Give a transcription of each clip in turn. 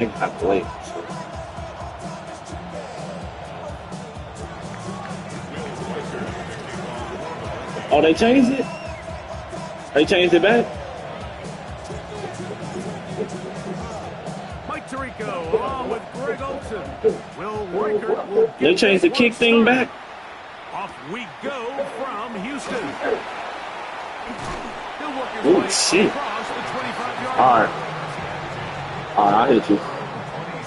They got Blake. Oh, they changed it? They changed it back? Mike Tirico along with Greg Olson. Will Reichert will get They changed the kick thing back? Off we go from Houston. He'll work his Oh, way shit. across the 25-yard All line. right. All right, I'll hit you.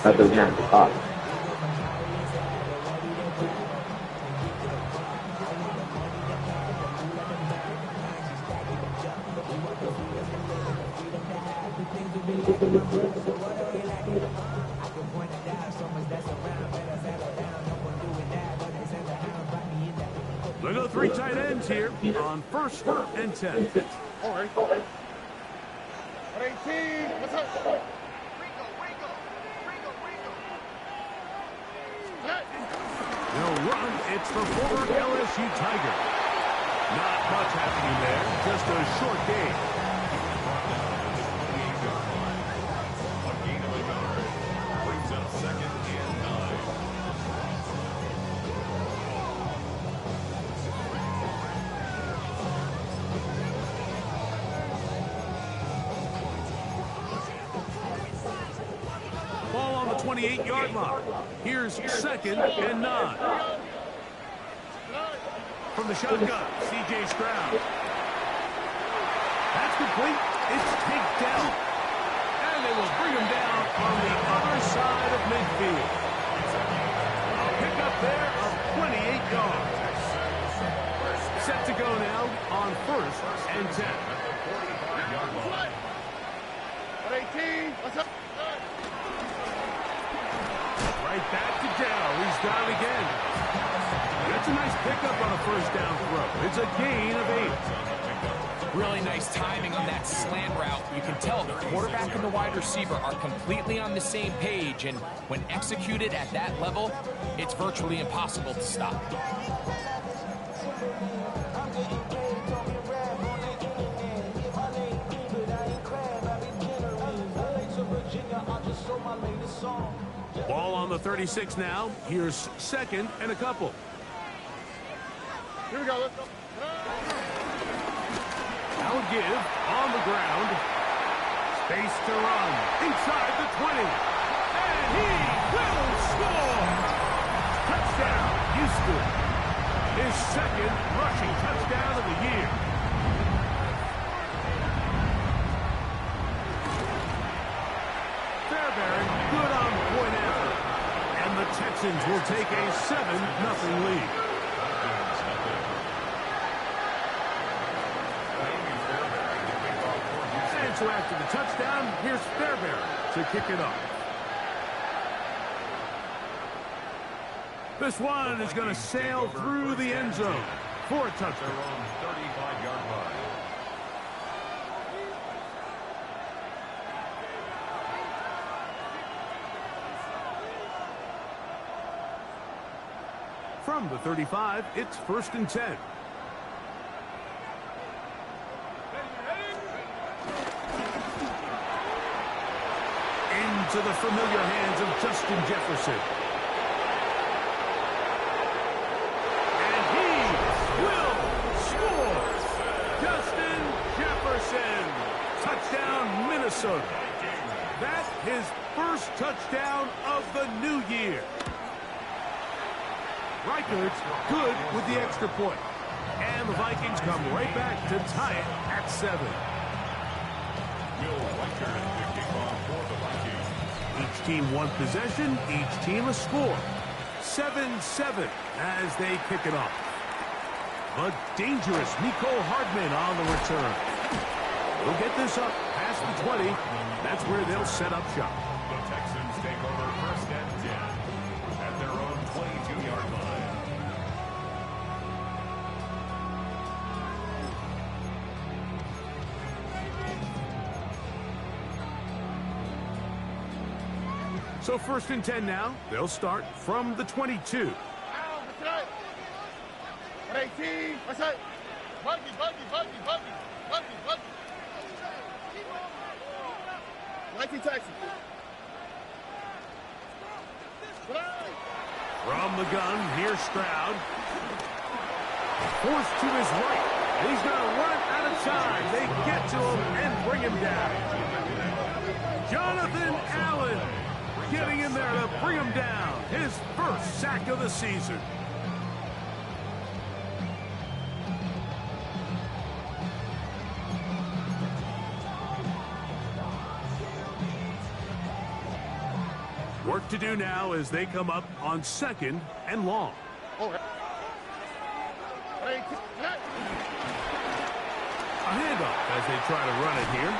That's the game. All right. Look at the three tight ends here on 1st and 10. All right. 18. What's up? They'll run. It's the former LSU Tiger. Not much happening there. Just a short game. Ball on the 28-yard line. Here's 2nd and 9. From the shotgun, C.J. Stroud. That's complete. It's takedown. And they will bring him down on the other side of midfield. A pickup there of 28 yards. Set to go now on 1st and 10. 18. What's up? Right back to Dell. He's down again. That's a nice pickup on a 1st down throw. It's a gain of 8. Really nice timing on that slant route. You can tell the quarterback and the wide receiver are completely on the same page, and when executed at that level, it's virtually impossible to stop. Ball on the 36 now. Here's 2nd and a couple. Here we go. Let's go. Now a give on the ground. Space to run inside the 20. And he will score. Touchdown, Houston. His 2nd rushing touchdown of the year. Fairbairn, good on point effort. And the Texans will take a 7-0 lead. And so after the touchdown, here's Fairbairn to kick it off. This one is going to sail through the end zone for a touchdown. 35-yard line. From the 35, it's 1st and 10. Into the familiar hands of Justin Jefferson. And he will score. Justin Jefferson. Touchdown, Minnesota. That's his 1st touchdown of the new year. Reichert's good with the extra point. And the Vikings come right back to tie it at 7. Will Reichert kicking off for the Vikings. Each team one possession, each team a score. 7-7 as they kick it off. But dangerous Mecole Hardman on the return. We'll get this up past the 20. That's where they'll set up shop. The Texans take over 1st and 10 at their own 22-yard line. So 1st and 10 now. They'll start from the 22. 18. What's up? Buggy. 19 Texans. From the gun, here's Stroud. Forced to his right. And he's going to run out of time. They get to him and bring him down. Jonathan Allen getting in there to bring him down. His first sack of the season. Work to do now as they come up on 2nd and long. A handoff as they try to run it here.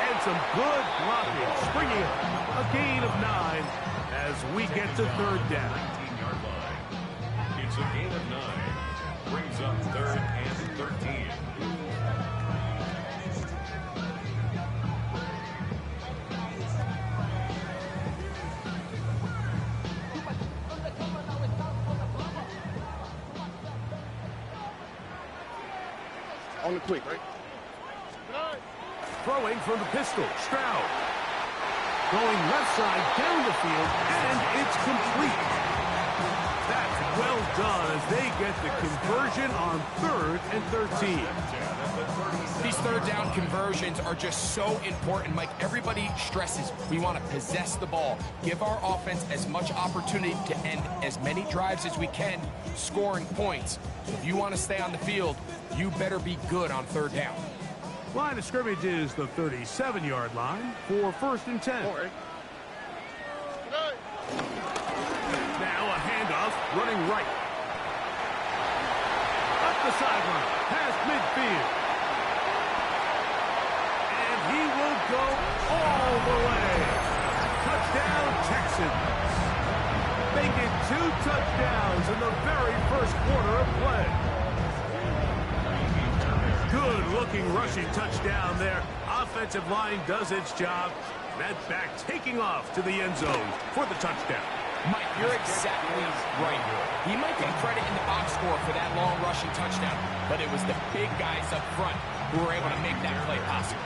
And some good blocking. Springing up. A gain of 9 as we get to 3rd down. 19-yard line. It's a gain of 9. Brings up 3rd and 13. On the quick, right? Throwing from the pistol, Stroud. Going left side down the field, and it's complete. That's well done as they get the conversion on 3rd and 13. These 3rd down conversions are just so important, Mike. Everybody stresses we want to possess the ball, give our offense as much opportunity to end as many drives as we can, scoring points. If you want to stay on the field, you better be good on 3rd down. Line of scrimmage is the 37-yard line for 1st and 10. Now a handoff, running right. Up the sideline, past midfield. And he will go all the way. Touchdown, Texans. Making 2 touchdowns in the very first quarter of play. Good-looking rushing touchdown there. Offensive line does its job. That back taking off to the end zone for the touchdown. Mike, you're exactly right. He might get credit in the box score for that long rushing touchdown, but it was the big guys up front who were able to make that play possible.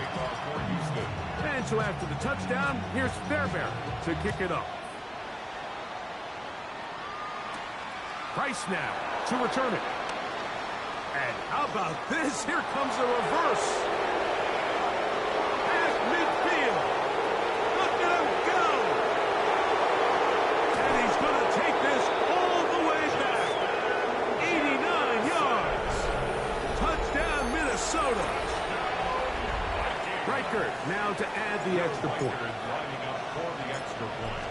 And so after the touchdown, here's Fairbairn to kick it up. Price now to return it. And how about this? Here comes a reverse. Past midfield. Look at him go. And he's going to take this all the way back. 89 yards. Touchdown, Minnesota. Riker now to add the extra point. Lining up for the extra point.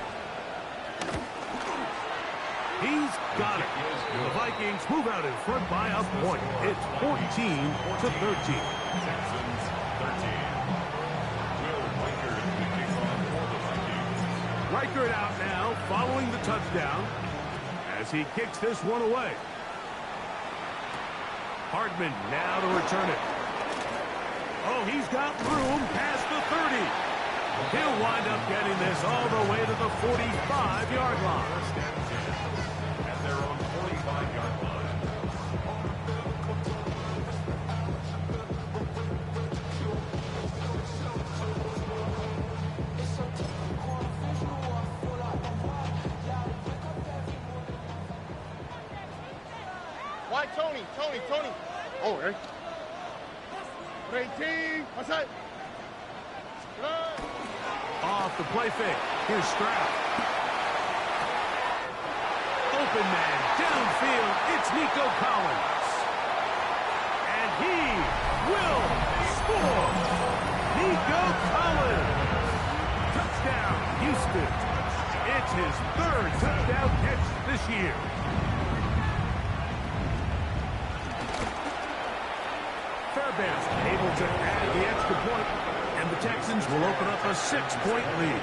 He's got it. The Vikings move out in front by a point. It's 14-13. Texans 13. Will Riker the kickoff for the Vikings. Riker out now, following the touchdown, as he kicks this one away. Hardman now to return it. Oh, he's got room past the 30. He'll wind up getting this all the way to the 45-yard line. At their own 45-yard line. Why, Tony? Oh, right. 18. What's that? Off the play fake. Here's Stroud. Open man, downfield. It's Nico Collins. And he will score. Nico Collins. Touchdown, Houston. It's his 3rd touchdown catch this year. Fairbairn able to add the extra point, and the Texans will open up a 6-point lead.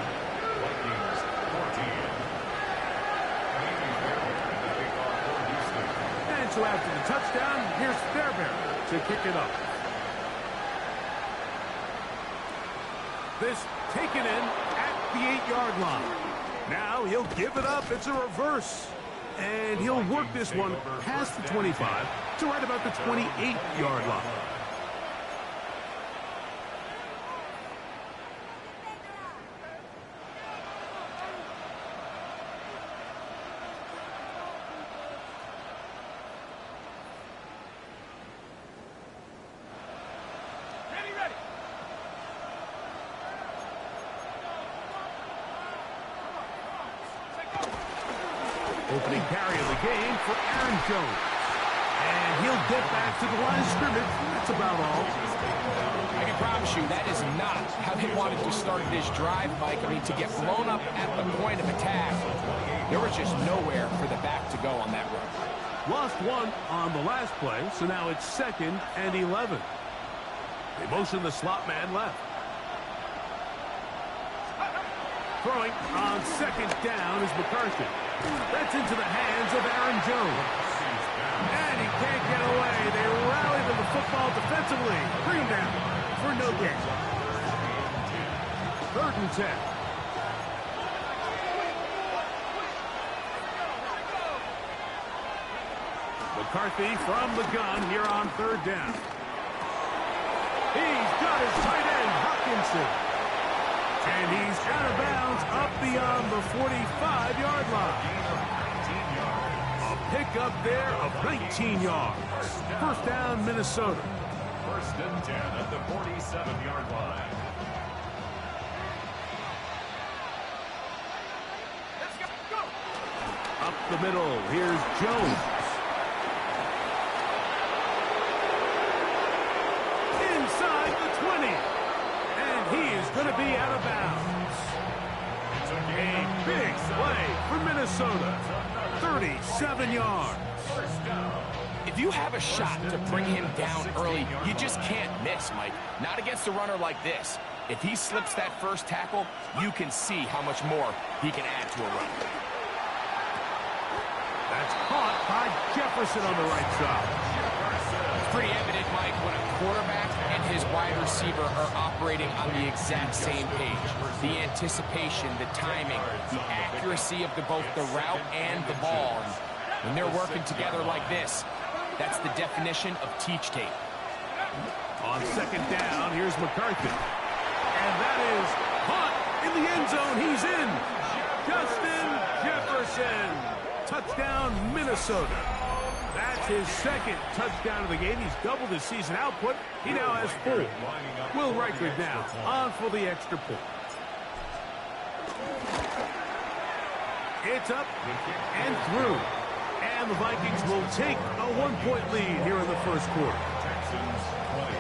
Vikings 14. And so after the touchdown, here's Fairbairn to kick it up. This taken in at the 8-yard line. Now he'll give it up. It's a reverse. And he'll work this one past the 25 to right about the 28-yard line. Opening carry of the game for Aaron Jones. And he'll get back to the line of scrimmage. That's about all. I can promise you that is not how they wanted to start this drive, Mike. I mean, to get blown up at the point of attack, there was just nowhere for the back to go on that run. Lost one on the last play, so now it's 2nd and 11. They motion the slot man left. Throwing on 2nd down is McCarthy. That's into the hands of Aaron Jones. And he can't get away. They rally to the football defensively. Bring him down for no gain. 3rd and 10. McCarthy from the gun here on 3rd down. He's got his tight end, Hopkinson. And he's out of bounds up beyond the 45-yard line. A pickup there of 19 yards. 1st down, Minnesota. 1st and 10 at the 47-yard line. Up the middle, here's Jones. Inside the 20. And he is going to be out of bounds. A big play for Minnesota. 37 yards. If you have a shot to bring him down early, you just can't miss, Mike. Not against a runner like this. If he slips that first tackle, you can see how much more he can add to a run. That's caught by Jefferson on the right side. It's pretty evident, Mike, when a quarterback and his wide receiver are operating on the exact same page. The anticipation, the timing, the accuracy of both the route and the ball. And when they're working together like this, that's the definition of teach tape. On 2nd down, here's McCarthy. And that is caught in the end zone. He's in. Justin Jefferson. Touchdown, Minnesota. That's his 2nd touchdown of the game. He's doubled his season output. He now has 4. Will Reichard now on for the extra point. It's up and through. And the Vikings will take a 1-point lead here in the 1st quarter. Texans 20.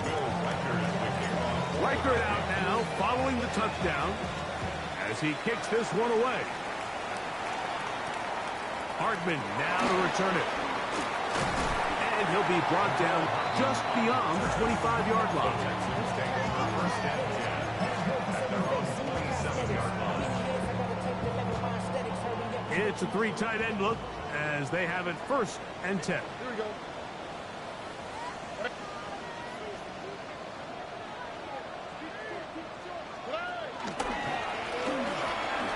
Will Reichard at the kickoff. Reichard out now following the touchdown as he kicks this one away. Hardman now to return it. And he'll be brought down just beyond the 25-yard line. Texans take over 1st and 10 at their own 27-yard line. It's a 3 tight end look as they have it 1st and 10. Here we go.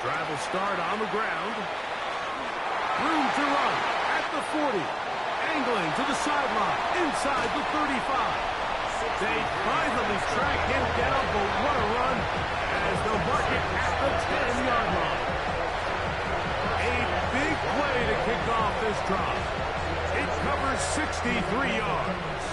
Drive will start on the ground. Room to run at the 40. Angling to the sideline. Inside the 35. They finally track him down, but what a run as they'll mark it at the 10-yard line. A big play to kick off this drive. It covers 63 yards.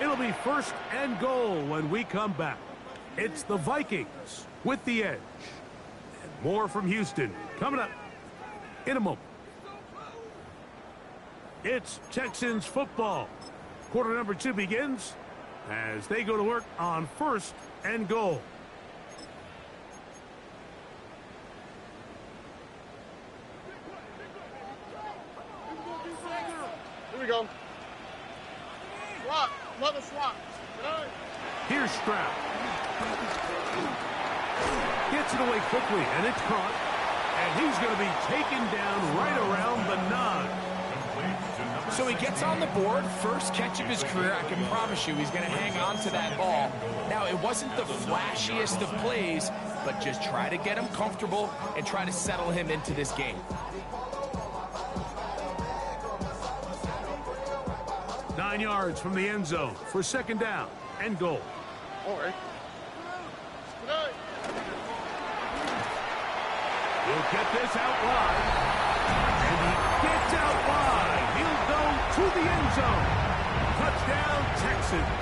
It'll be 1st and goal when we come back. It's the Vikings with the edge. And more from Houston coming up in a moment. It's Texans football. Quarter number 2 begins as they go to work on 1st and goal. Here we go. Swat. Another swat. Here's Stroud. Gets it away quickly, and it's caught. And he's going to be taken down right around the 9. So he gets on the board, first catch of his career. I can promise you he's going to hang on to that ball. Now, it wasn't the flashiest of plays, but just try to get him comfortable and try to settle him into this game. 9 yards from the end zone for 2nd down and goal. All right. He'll get this out wide. And he gets out wide. He'll go to the end zone. Touchdown, Texans.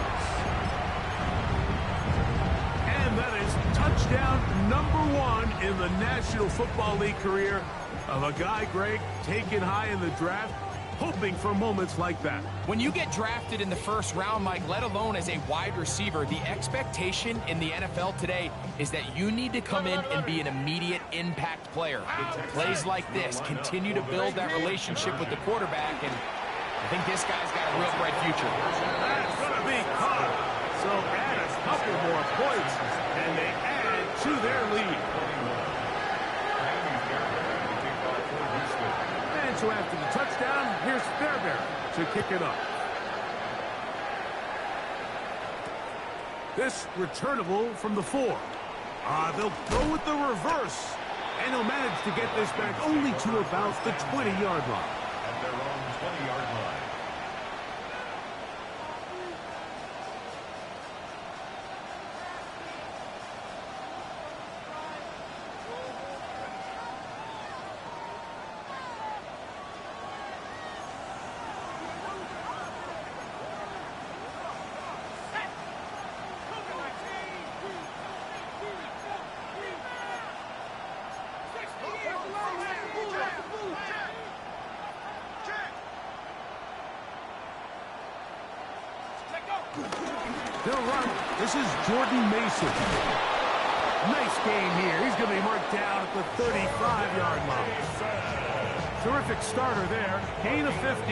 And that is touchdown number 1 in the National Football League career of a guy, Greg, taken high in the draft, hoping for moments like that. When you get drafted in the first round, Mike, let alone as a wide receiver, the expectation in the NFL today is that you need to come in and be an immediate impact player. Plays like this continue to build that relationship with the quarterback, and I think this guy's got a real bright future. That's going to be caught. So add a couple more points, and they add to their lead. And so after the touchdown, here's Fairbairn to kick it up. This returnable from the 4. They'll go with the reverse, and he'll manage to get this back only to about the 20-yard line. At their own 20-yard line. They'll run. This is Jordan Mason. Nice game here. He's going to be marked down at the 35-yard line. Terrific starter there. Gain of 15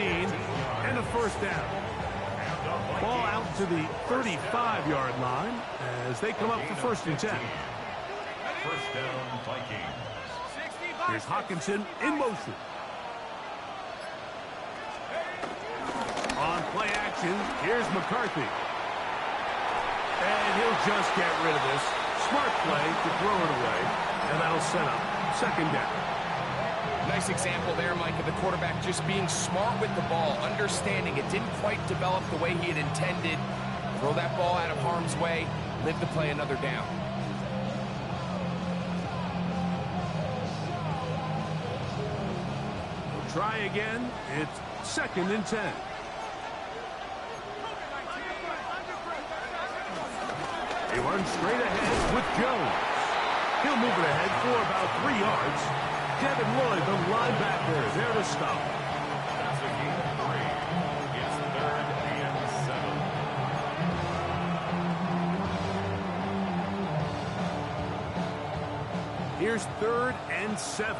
and a first down. Ball out to the 35-yard line as they come up for first and 10. First down, Vikings. Here's Hawkinson in motion. On play action, here's McCarthy. And he'll just get rid of this. Smart play to throw it away, and that'll set up second down. Nice example there, Mike, of the quarterback just being smart with the ball, understanding it didn't quite develop the way he had intended. Throw that ball out of harm's way, live to play another down. We'll try again. It's second and 10. He runs straight ahead with Jones. He'll move it ahead for about 3 yards. Devin Lloyd, the linebacker, there to stop. That's a gain of 3. It's third and 7. Here's third and 7.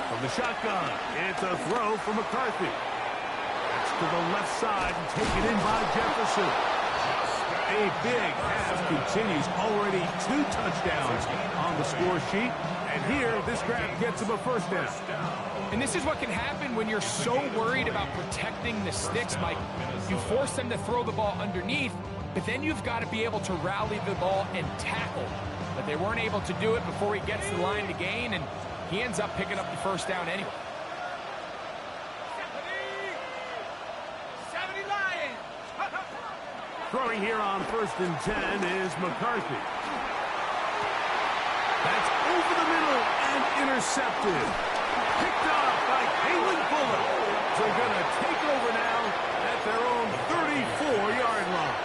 From the shotgun, it's a throw for McCarthy. To the left side and taken in by Jefferson. A big half continues. Already 2 touchdowns on the score sheet. And here, this grab gets him a first down. And this is what can happen when you're so worried about protecting the sticks, Mike. You force them to throw the ball underneath, but then you've got to be able to rally the ball and tackle. But they weren't able to do it before he gets the line to gain, and he ends up picking up the first down anyway. Throwing here on first and 10 is McCarthy. That's over the middle and intercepted. Picked off by Kalen Fuller. They're going to take over now at their own 34-yard line.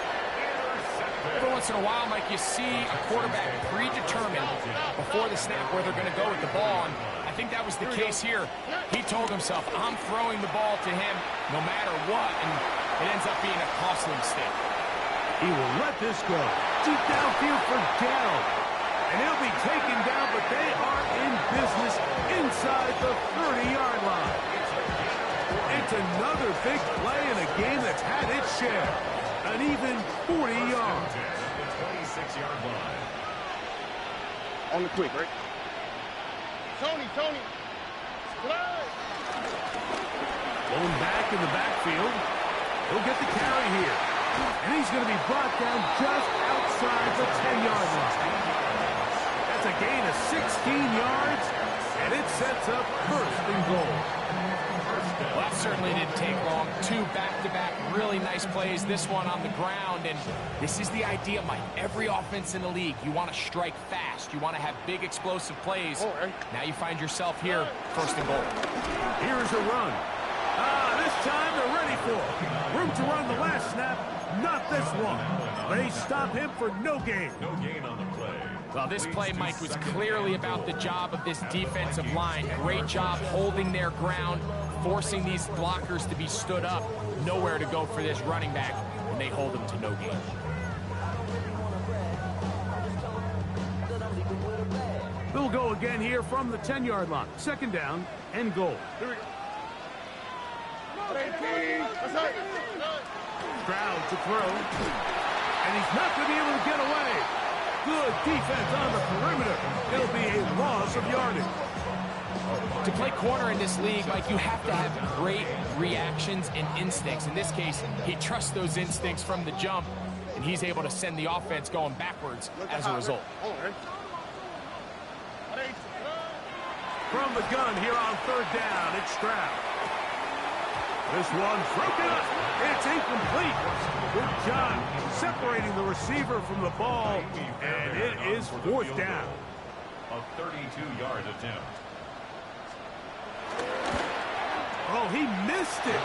Every once in a while, Mike, you see a quarterback predetermined before the snap where they're going to go with the ball, and I think that was the case here. He told himself, I'm throwing the ball to him no matter what, and it ends up being a costly mistake. He will let this go. Deep downfield for Dell. And he'll be taken down, but they are in business inside the 30-yard line. It's another big play in a game that's had its share. An even 40 yards. The 26-yard line. On the quick, right? Tony. Slide. Going back in the backfield. He'll get the carry here. And he's going to be brought down just outside the 10-yard line. That's a gain of 16 yards, and it sets up first and goal. Well, that certainly didn't take long. 2 back-to-back really nice plays, this one on the ground, and this is the idea, Mike. Every offense in the league, you want to strike fast. You want to have big, explosive plays. Now you find yourself here, 1st and goal. Here's a run. This time they're ready for it. Room to run the last snap, not this one. They stop him for no gain. No gain on the play. Well, this play, Mike, was clearly about the job of this defensive line. Great job holding their ground, forcing these blockers to be stood up. Nowhere to go for this running back, and they hold him to no gain. We'll go again here from the 10-yard line. 2nd down and goal. Here we go. Stroud to throw. And he's not going to be able to get away. Good defense on the perimeter. It'll be a loss of yardage. To play corner in this league, Mike, you have to have great reactions and instincts. In this case, he trusts those instincts from the jump, and he's able to send the offense going backwards as a result. From the gun here on 3rd down, it's Stroud. This one's broken up. It's incomplete. Good job separating the receiver from the ball, and it is 4th down. A 32-yard attempt. Oh, he missed it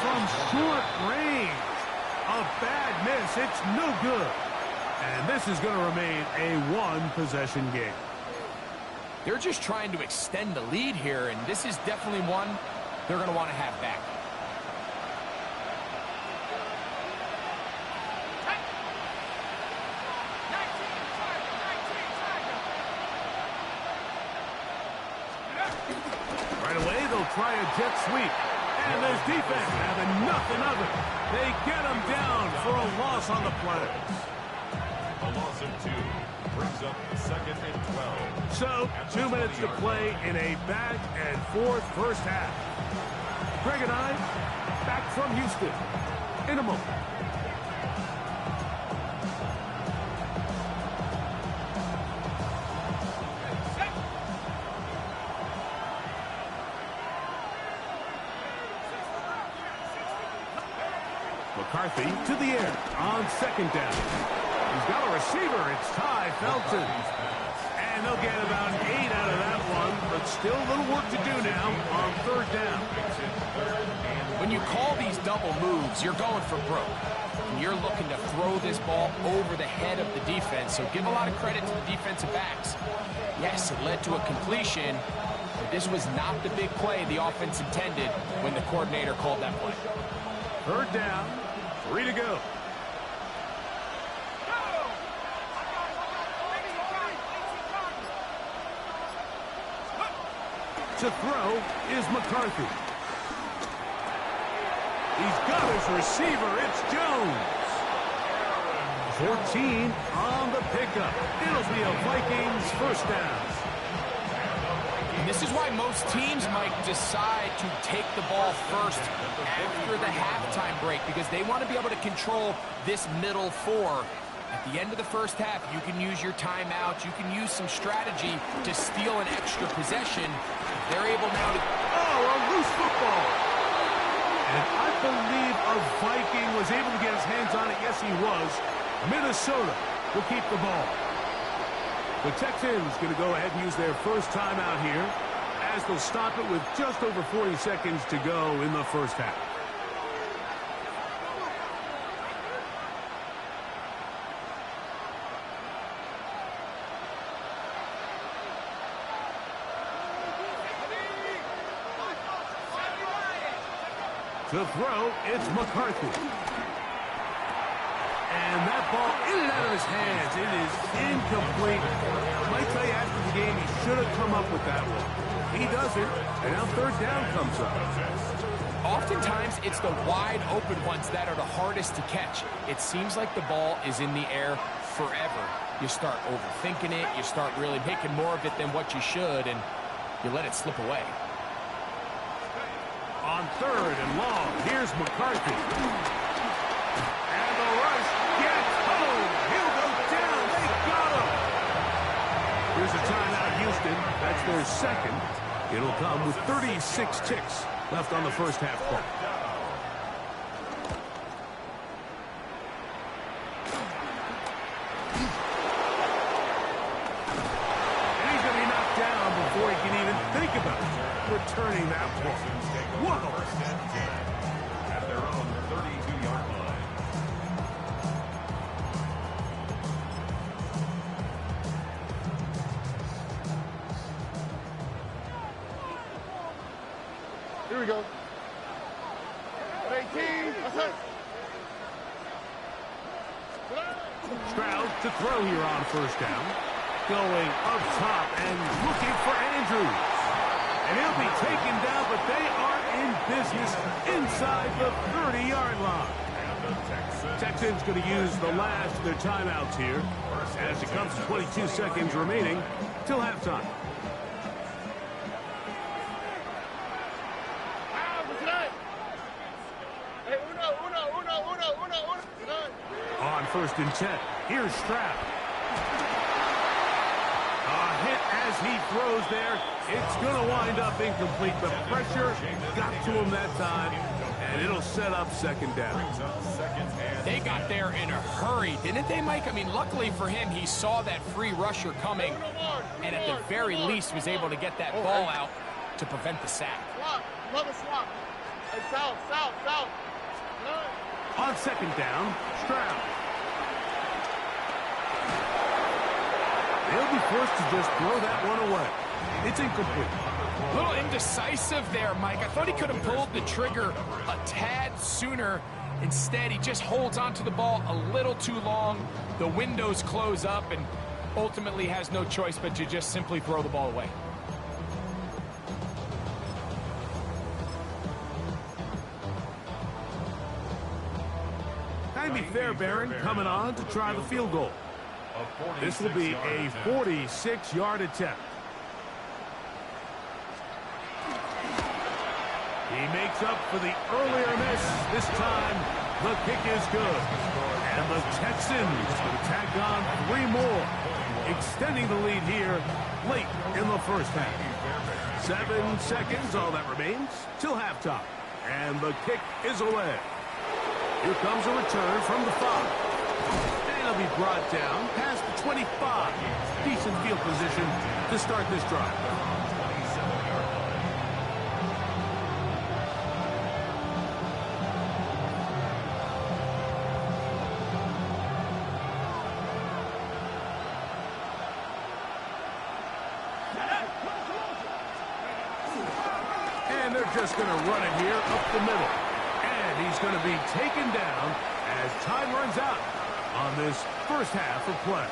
from short range. A bad miss. It's no good. And this is going to remain a 1-possession game. They're just trying to extend the lead here, and this is definitely one they're going to want to have back. Right away, they'll try a jet sweep. And there's defense having nothing of it. They get him down for a loss on the play. A loss of 2 brings up 2nd and 12. So, 2 minutes to play in a back and forth first half. Greg and I, back from Houston in a moment. McCarthy to the air on 2nd down. He's got a receiver. It's Ty Felton. And they'll get about 8 out of that one, but still a little work to do now on 3rd down. When you call these double moves, you're going for broke. And you're looking to throw this ball over the head of the defense, so give a lot of credit to the defensive backs. Yes, it led to a completion, but this was not the big play the offense intended when the coordinator called that play. 3rd down, 3 to go. To throw is McCarthy. He's got his receiver. It's Jones. 14 on the pickup. It'll be a Vikings 1st down. And this is why most teams might decide to take the ball first after the halftime break, because they want to be able to control this middle 4. At the end of the first half, you can use your timeout. You can use some strategy to steal an extra possession. They're able now to... Oh, a loose football. And I believe a Viking was able to get his hands on it. Yes, he was. Minnesota will keep the ball. The Texans going to go ahead and use their first timeout here, as they'll stop it with just over 40 seconds to go in the first half. To throw, it's McCarthy. And that ball in and out of his hands. It is incomplete. I might tell you after the game, he should have come up with that one. He doesn't, and now 3rd down comes up. Oftentimes, it's the wide open ones that are the hardest to catch. It seems like the ball is in the air forever. You start overthinking it. You start really making more of it than what you should, and you let it slip away. On 3rd and long, here's McCarthy. And the rush gets home. He'll go down. They got him. Here's a timeout, Houston. That's their 2nd. It'll come with 36 ticks left on the first half clock. returning that ball. Whoa! First and 10 at their own 32-yard line. Here we go. 18. Stroud to throw here on first down. Going up top and looking for Andrews. And he'll be taken down, but they are in business inside the 30-yard line. Texans going to use the last of their timeouts here as it comes to 22 seconds remaining till halftime. On first and 10, here's Stroud. A hit as he throws there. It's going to wind up incomplete. The pressure got to him that time, and it'll set up second down. They got there in a hurry, didn't they, Mike? I mean, luckily for him, he saw that free rusher coming, and at the very least was able to get that ball out to prevent the sack. Swap. Another swap. Hey, south. On second down, Stroud. They'll be forced to just throw that one away. It's incomplete. A little indecisive there, Mike. I thought he could have pulled the trigger a tad sooner. Instead, he just holds onto the ball a little too long. The windows close up and ultimately has no choice but to just simply throw the ball away. Amy Fairbairn coming on to try the field goal. This will be a 46-yard attempt. He makes up for the earlier miss. This time, the kick is good. And the Texans will tack on 3 more, extending the lead here late in the first half. 7 seconds, all that remains, till halftime. And the kick is away. Here comes a return from the 5. And it'll be brought down past the 25. Decent field position to start this drive. And they're just going to run it here up the middle. He's going to be taken down as time runs out on this first half of play.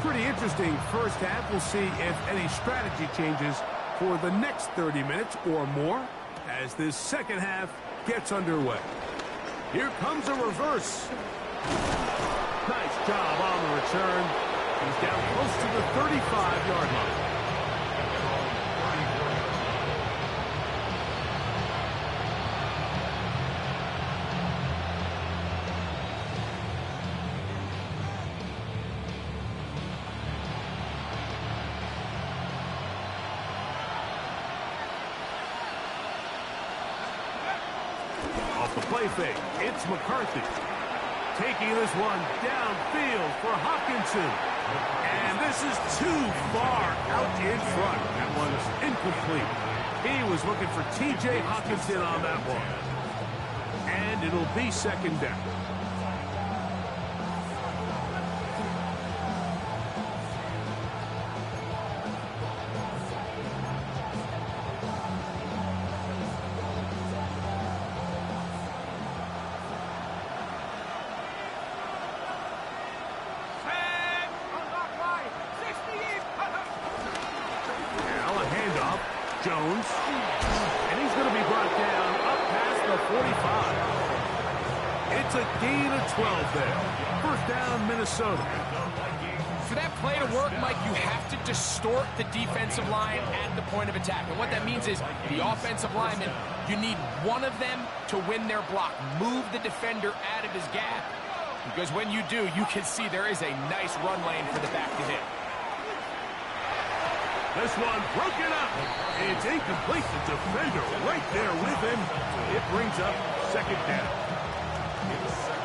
Pretty interesting first half. We'll see if any strategy changes for the next 30 minutes or more as this second half gets underway. Here comes a reverse. Nice job on the return. He's down close to the 35-yard line. Off the play fake, it's McCarthy. Taking this one downfield for Hockenson. And this is too far out in front. That one's incomplete. He was looking for T.J. Hockenson on that one. And it'll be second down. Jones, and he's going to be brought down up past the 45. It's a gain of 12 there. First down, Minnesota. For that play to work, Mike, you have to distort the defensive line at the point of attack. And what that means is the offensive lineman, you need one of them to win their block. Move the defender out of his gap. Because when you do, you can see there is a nice run lane for the back to hit. This one broken up. It's incomplete. The defender right there with him. It brings up second down.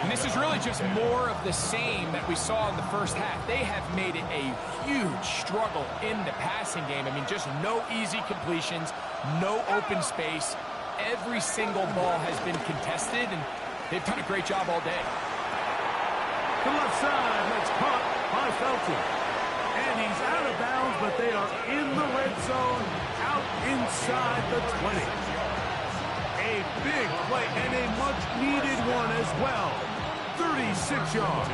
And this is really just more of the same that we saw in the first half. They have made it a huge struggle in the passing game. I mean, just no easy completions, no open space. Every single ball has been contested, and they've done a great job all day. To left side, that's caught by Felton. And he's out of bounds, but they are in the red zone, out inside the 20. A big play and a much-needed one as well. 36 yards.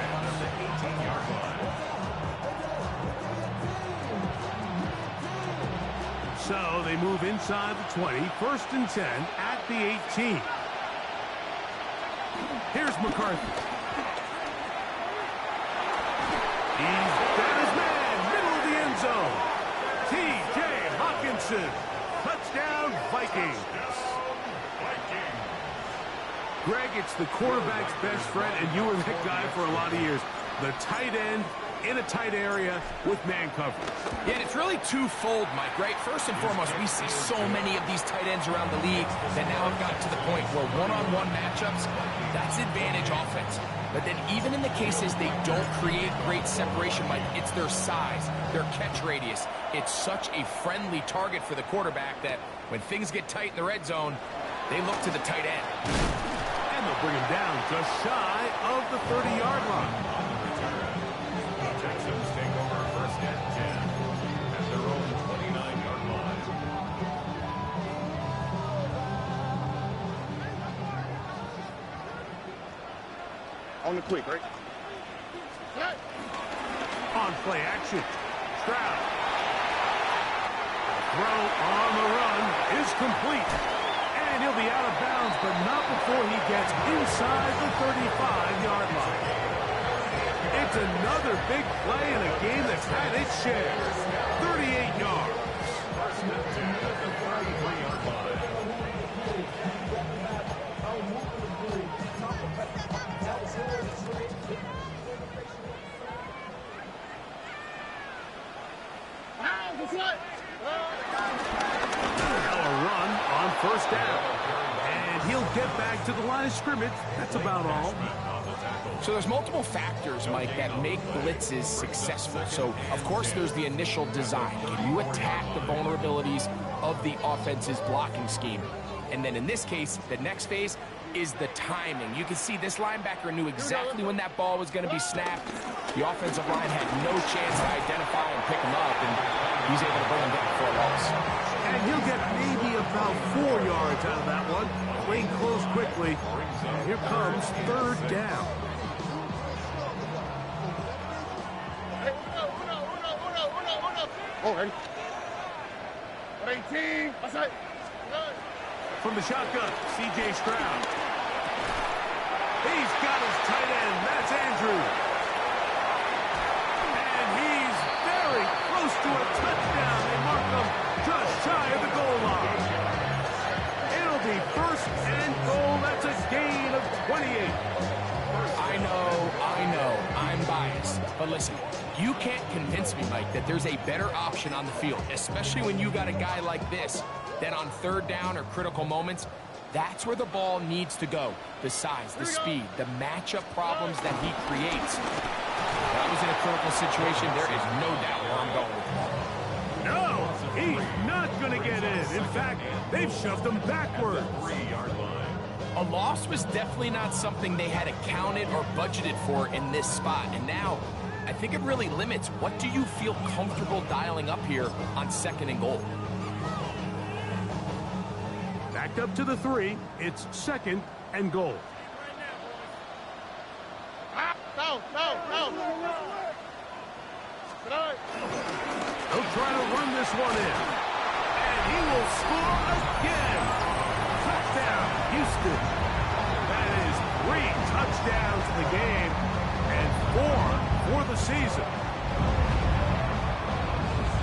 So they move inside the 20, 1st and 10 at the 18. Here's McCarthy. He's got his man, middle of the end zone. T.J. Hawkinson, touchdown Vikings. Greg, it's the quarterback's best friend, and you were that guy for a lot of years. The tight end in a tight area with man coverage. Yeah, and it's really twofold, Mike, right? First and foremost, we see so many of these tight ends around the league that now have gotten to the point where one-on-one matchups, that's advantage offense. But then even in the cases they don't create great separation, Mike, it's their size, their catch radius. It's such a friendly target for the quarterback that when things get tight in the red zone, they look to the tight end. And they'll bring him down just shy of the 30-yard line. Texans take over 1st and 10 at their own 29-yard line. On the quick, right? On play action, Stroud. Throw on the run is complete. And he'll be out of bounds, but not before he gets inside the 35-yard line. It's another big play in a game that's had its share. 38 yards. 1st and 10 at the 33-yard line. Now a run on 1st down. And he'll get back to the line of scrimmage. That's about all. So there's multiple factors, Mike, that make blitzes successful. So, of course, there's the initial design. Can you attack the vulnerabilities of the offense's blocking scheme? And then in this case, the next phase is the timing. You can see this linebacker knew exactly when that ball was going to be snapped. The offensive line had no chance to identify and pick him up, and he's able to bring him down for a loss. And he'll get maybe about 4 yards out of that one. Wayne close quickly. Here comes 3rd down. Oh, ready? 18. That's it. From the shotgun, C.J. Stroud. He's got his tight end. That's Andrews. And he's very close to a touchdown. They mark him just shy of the goal line. It'll be 1st and goal. That's a gain of 28. I know, I'm biased. But listen, you can't convince me, Mike, that there's a better option on the field, especially when you got a guy like this, that on 3rd down or critical moments, that's where the ball needs to go. The size, the speed, the matchup problems that he creates. If I was in a critical situation, there is no doubt where I'm going with the ball. No, he's not going to get in. In fact, they've shoved him backwards. 3-yard line. A loss was definitely not something they had accounted or budgeted for in this spot. And now, I think it really limits what do you feel comfortable dialing up here on 2nd and goal. Back up to the 3. It's 2nd and goal. No. He'll try to run this one in. And he will score again. Touchdown, Houston. That is 3 touchdowns in the game and 4 for the season.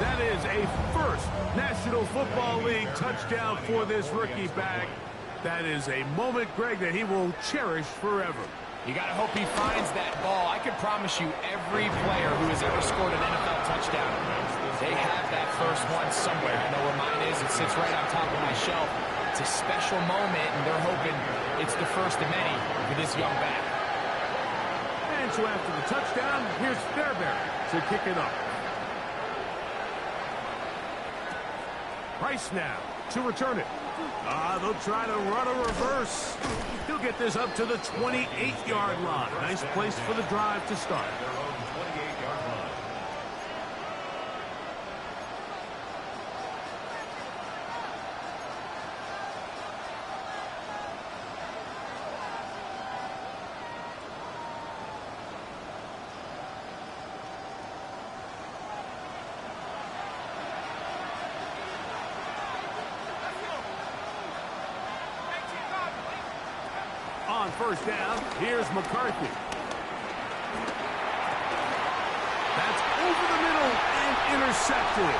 That is a first National Football League touchdown for this rookie back. That is a moment, Greg, that he will cherish forever. You got to hope he finds that ball. I can promise you every player who has ever scored an NFL touchdown, they have that first one somewhere. I know where mine is. It sits right on top of my shelf. It's It's a special moment, and they're hoping it's the first of many for this young back. And so after the touchdown, here's Fairbairn to kick it up. Price now to return it. They'll try to run a reverse. He'll get this up to the 28-yard line. Nice place for the drive to start. On first down, here's McCarthy. That's over the middle and intercepted.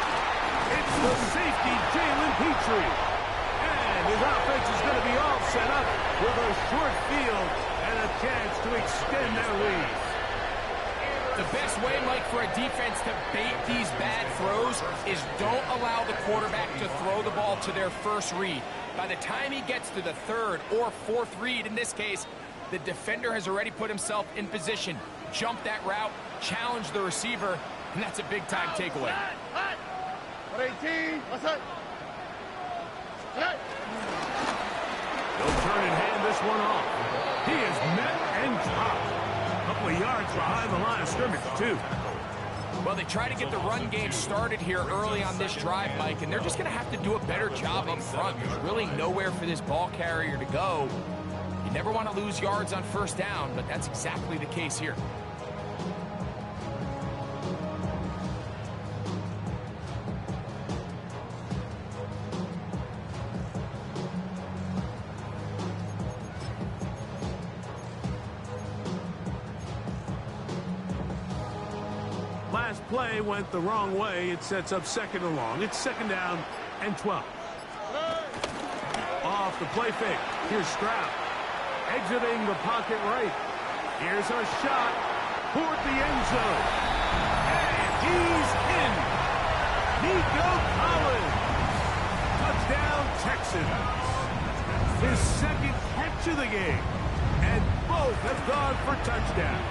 It's the safety, Jalen Petrie. And his offense is going to be all set up with a short field and a chance to extend their lead. The best way, Mike, for a defense to bait these bad throws is don't allow the quarterback to throw the ball to their first read. By the time he gets to the third or fourth read, in this case, the defender has already put himself in position, jump that route, challenge the receiver, and that's a big-time takeaway. 18, what's up? They'll turn and hand this one off. He is met and dropped. A couple of yards behind the line of scrimmage, too. Well, they try to get the run game started here early on this drive, Mike, and they're just going to have to do a better job up front. There's really nowhere for this ball carrier to go. You never want to lose yards on first down, but that's exactly the case here. Last play went the wrong way. It sets up second and long. It's second down and 12. Off the play fake. Here's Stroud. Exiting the pocket right. Here's a shot toward the end zone. And he's in. Nico Collins. Touchdown, Texans. His second catch of the game. And both have gone for touchdowns.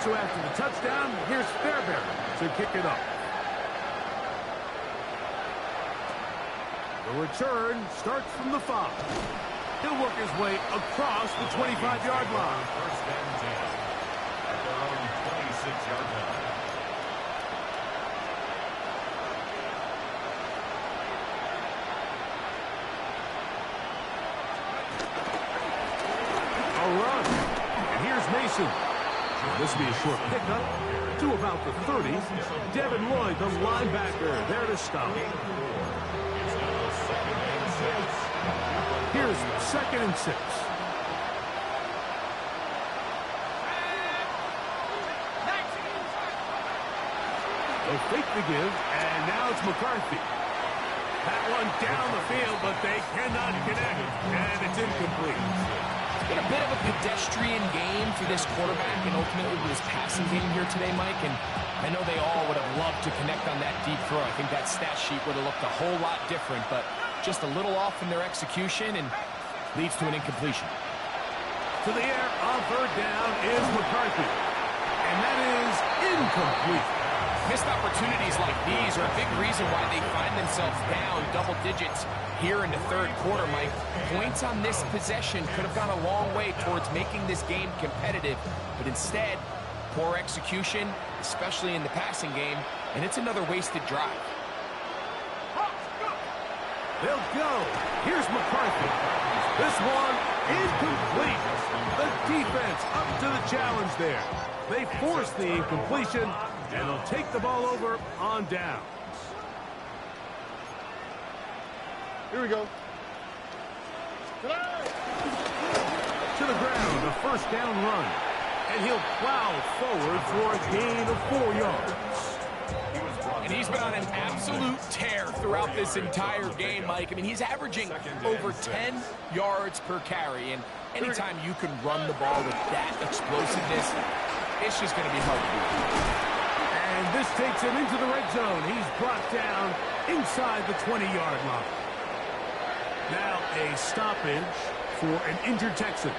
So after the touchdown, here's Fairbairn to kick it up. The return starts from the 5. He'll work his way across the 25-yard line. First and 10 at their own 26-yard line. A run. And here's Mason. This will be a short pickup to about the 30. Devin Lloyd, the linebacker, there to stop. Here's second and 6. They'll fake the give, and now it's McCarthy. That one down the field, but they cannot connect, and it's incomplete. It's been a bit of a pedestrian game for this quarterback and ultimately this passing game here today, Mike. And I know they all would have loved to connect on that deep throw. I think that stat sheet would have looked a whole lot different, but just a little off in their execution and leads to an incompletion. To the air on third down is McCarthy. And that is incomplete. Missed opportunities like these are a big reason why they find themselves down double digits here in the third quarter, Mike. Points on this possession could have gone a long way towards making this game competitive, but instead, poor execution, especially in the passing game, and it's another wasted drive. They'll go. Here's McCarthy. This one incomplete. The defense up to the challenge there. They force the incompletion, and they'll take the ball over on downs. Here we go. To the ground, a first down run. And he'll plow forward for a gain of 4 yards. He was brought And he's been on an absolute tear throughout this entire game, Mike. I mean, he's averaging over 10 yards per carry. And anytime you can run the ball with that explosiveness, it's just going to be hard to do. And this takes him into the red zone. He's brought down inside the 20-yard line. Now a stoppage for an injured Texan.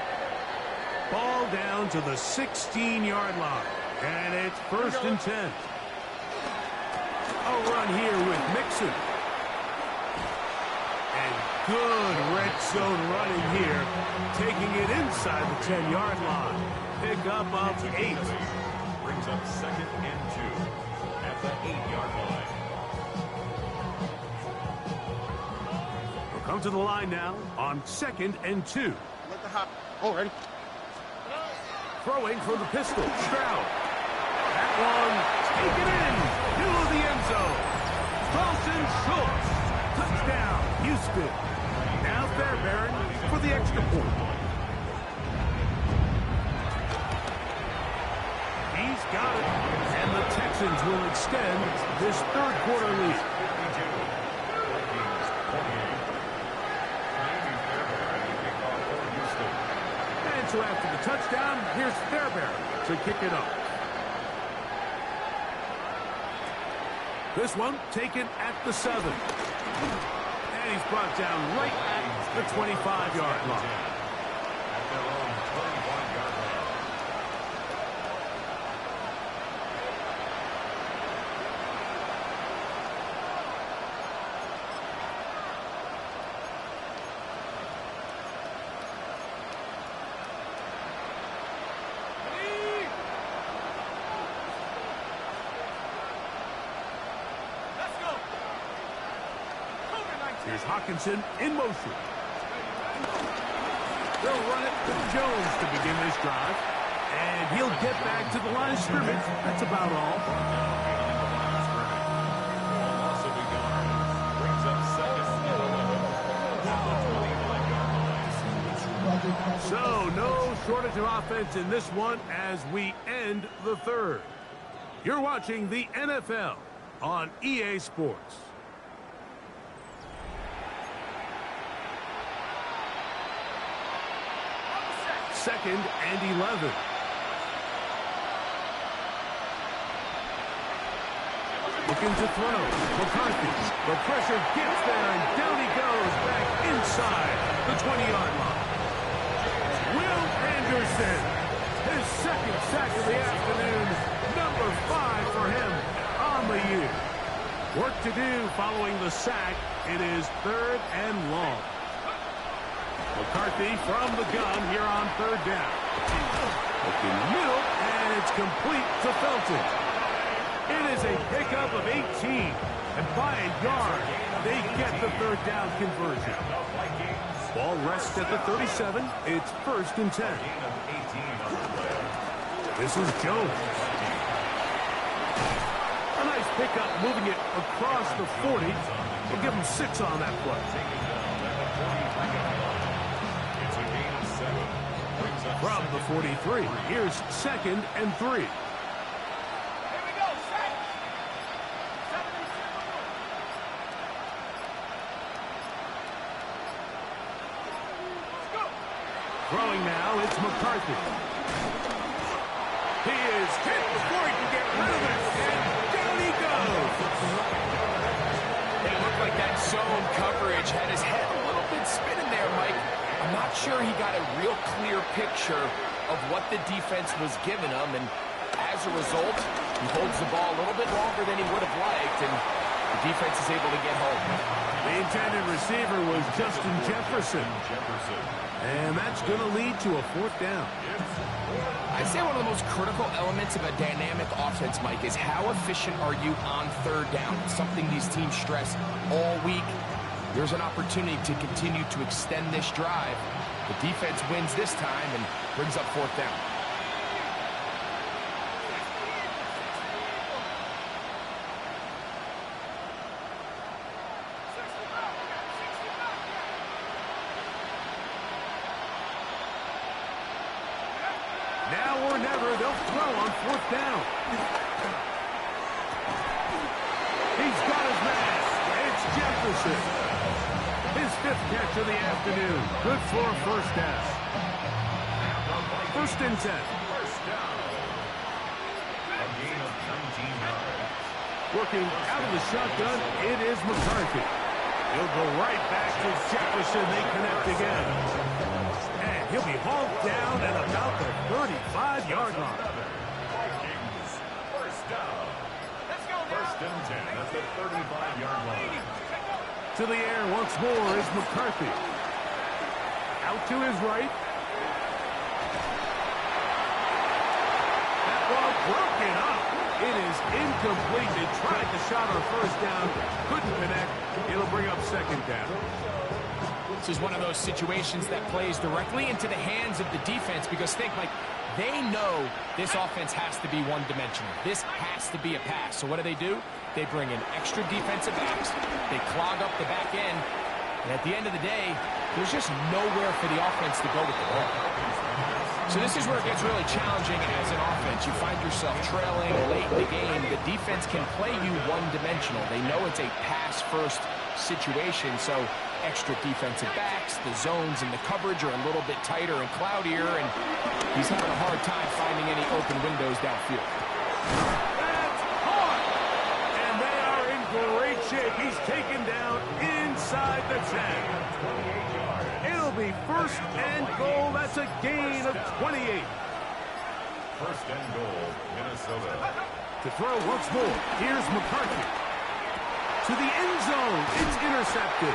Ball down to the 16-yard line. And it's 1st and 10. A run here with Mixon. And good red zone running here. Taking it inside the 10-yard line. Pick up of 8. Brings up 2nd and 2 at the 8-yard line. We'll come to the line now on 2nd and 2. Let the hop. Oh, ready? Throwing from the pistol. Stroud. That one taken in. Middle of the end zone. Carlson Schultz. Touchdown, Houston. Now Fairbairn for the extra point. He's got it. And the Texans will extend this third quarter lead. And so after the touchdown, here's Fairbairn to kick it off. This one taken at the 7. And he's brought down right at the 25-yard line. At their own 21-yard line. Here's Hawkinson in motion. They'll run it with Jones to begin this drive. And he'll get back to the line of scrimmage. That's about all. Also be gone. Brings up 2nd and 11 at the 25-yard line. So no shortage of offense in this one as we end the third. You're watching the NFL on EA Sports. Second and 11. Looking to throw. McCarthy. The pressure gets there, and down he goes back inside the 20-yard line. Will Anderson. His 2nd sack of the afternoon. Number 5 for him on the year. Work to do following the sack. It is 3rd and long. McCarthy from the gun here on 3rd down. Looking middle, and it's complete to Felton. It is a pickup of 18. And by a yard, they get the 3rd down conversion. Ball rests at the 37. It's 1st and 10. This is Jones. A nice pickup moving it across the 40. We'll give him 6 on that play. From the 43, here's 2nd and 3. Here we go, set. 72. Throwing now, it's McCarthy. He is hit before he can get rid of it, and down he goes. It looked like that zone coverage had his head a little bit spinning there, Mike. I'm not sure he got a real clear picture of what the defense was giving him, and as a result, he holds the ball a little bit longer than he would have liked, and the defense is able to get home. The intended receiver was Justin Jefferson. And that's going to lead to a 4th down. I'd say one of the most critical elements of a dynamic offense, Mike, is how efficient are you on 3rd down? It's something these teams stress all week. There's an opportunity to continue to extend this drive. The defense wins this time and brings up 4th down. Now or never, they'll throw on 4th down. Jefferson. His 5th catch of the afternoon. Good for a first down. 1st and 10. First down. A gain of 19 yards. Working out of the shotgun, it is McCarthy. He'll go right back to Jefferson. They connect again. And he'll be hauled down at about the 35-yard line. Vikings. First down. First and 10 at the 35-yard line. To the air once more is McCarthy. Out to his right. That ball broken up. It is incomplete. They tried the shot on first down. Couldn't connect. It'll bring up 2nd down. This is one of those situations that plays directly into the hands of the defense because think, Mike, they know this offense has to be one-dimensional. This has to be a pass. So what do? They bring in extra defensive backs. They clog up the back end. And at the end of the day, there's just nowhere for the offense to go with the ball. So this is where it gets really challenging as an offense. You find yourself trailing late in the game. The defense can play you one-dimensional. They know it's a pass-first situation, so extra defensive backs, the zones and the coverage are a little bit tighter and cloudier, and he's having a hard time finding any open windows downfield. That's hard! And they are in great shape. He's taken down inside the 10. It'll be 1st and goal. That's a gain of 28. First and goal, Minnesota. To throw once more, here's McCarthy. To the end zone, it's intercepted.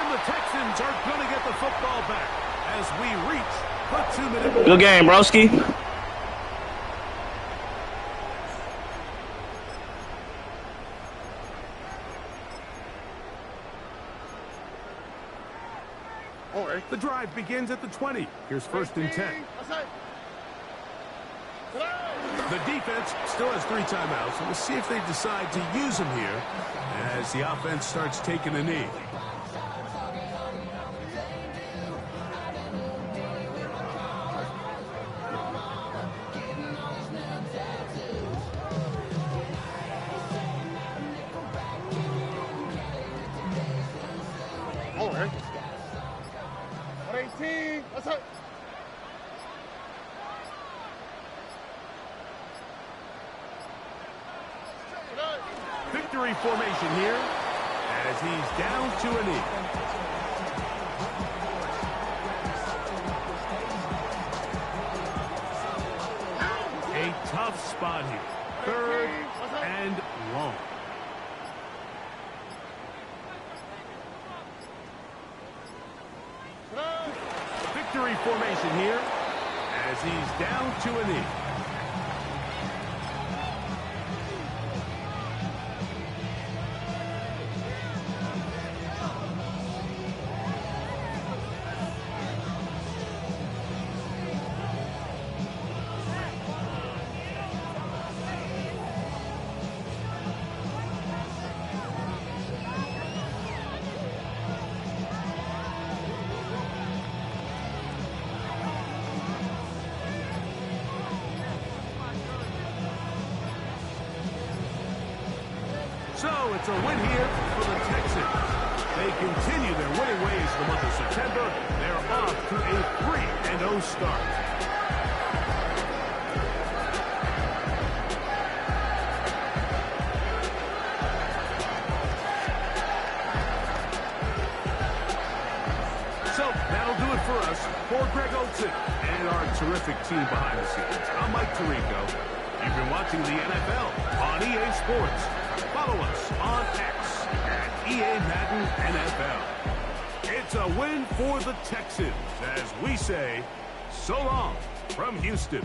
And the Texans are going to get the football back as we reach the 2-minute mark. Good game, broski. The drive begins at the 20. Here's 1st and 10. The defense still has 3 timeouts. We'll see if they decide to use them here as the offense starts taking a knee. Over. 18. Let's go. Victory formation here as he's down to a knee. A tough spot here. 3rd and long. Victory formation here as he's down to a knee. So it's a win here for the Texans. They continue their winning ways the month of September. They're off to a 3-0 start. So that'll do it for us. For Greg Olson and our terrific team behind the scenes, I'm Mike Tirico. You've been watching the NFL on EA Sports. Follow us on X at EA Madden NFL. It's a win for the Texans as we say, so long from Houston.